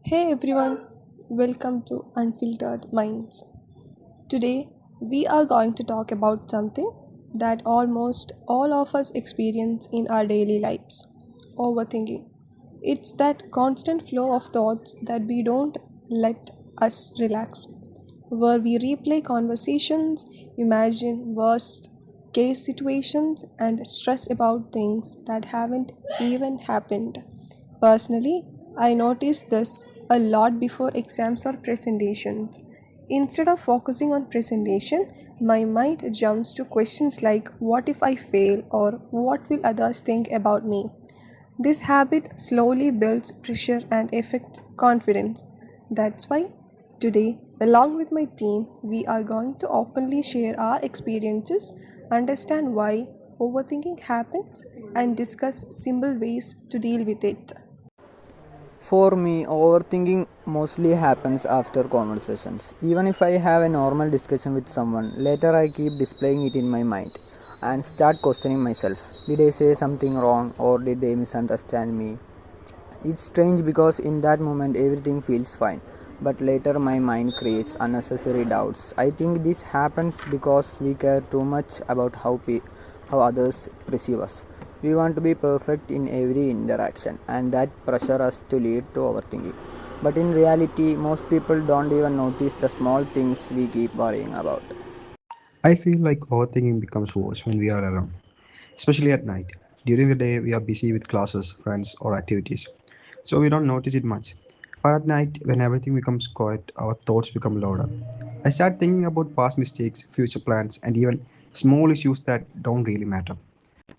Hey everyone, welcome to Unfiltered Minds. Today we are going to talk about something that almost all of us experience in our daily lives: overthinking. It's that constant flow of thoughts that we don't let us relax, where we replay conversations, imagine worst case situations, and stress about things that haven't even happened. Personally, I notice this a lot before exams or presentations. Instead of focusing on presentation, my mind jumps to questions like what if I fail or what will others think about me. This habit slowly builds pressure and affects confidence. That's why today, along with my team, we are going to openly share our experiences, understand why overthinking happens, and discuss simple ways to deal with it. For me, overthinking mostly happens after conversations. Even if I have a normal discussion with someone, later I keep displaying it in my mind and start questioning myself. Did I say something wrong or did they misunderstand me? It's strange because in that moment everything feels fine, but later my mind creates unnecessary doubts. I think this happens because we care too much about how others perceive us. We want to be perfect in every interaction, and that pressure us to lead to overthinking. But in reality, most people don't even notice the small things we keep worrying about. I feel like overthinking becomes worse when we are alone, especially at night. During the day, we are busy with classes, friends, or activities, so we don't notice it much. But at night, when everything becomes quiet, our thoughts become louder. I start thinking about past mistakes, future plans, and even small issues that don't really matter.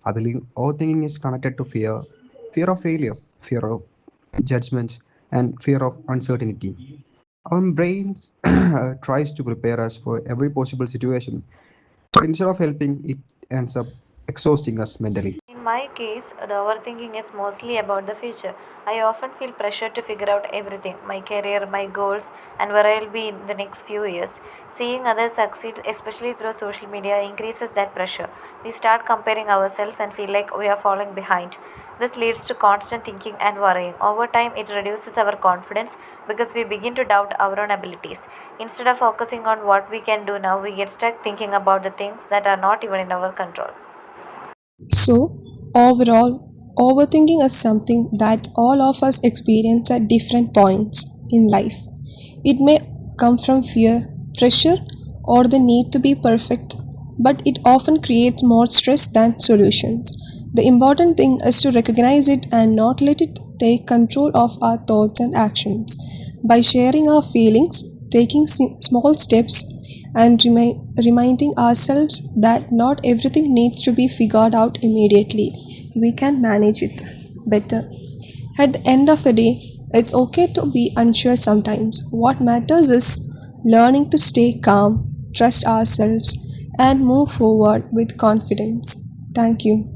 I believe overthinking is connected to fear of failure, fear of judgments, and fear of uncertainty. Our brains tries to prepare us for every possible situation, but instead of helping, it ends up exhausting us mentally. In my case, the overthinking is mostly about the future. I often feel pressure to figure out everything: my career, my goals, and where I'll be in the next few years. Seeing others succeed, especially through social media, increases that pressure. We start comparing ourselves and feel like we are falling behind. This leads to constant thinking and worrying. Over time, it reduces our confidence because we begin to doubt our own abilities. Instead of focusing on what we can do now, we get stuck thinking about the things that are not even in our control. So, overall, overthinking is something that all of us experience at different points in life. It may come from fear, pressure, or the need to be perfect, but it often creates more stress than solutions. The important thing is to recognize it and not let it take control of our thoughts and actions. By sharing our feelings, taking small steps, and reminding ourselves that not everything needs to be figured out immediately, we can manage it better. At the end of the day, it's okay to be unsure sometimes. What matters is learning to stay calm, trust ourselves, and move forward with confidence. Thank you.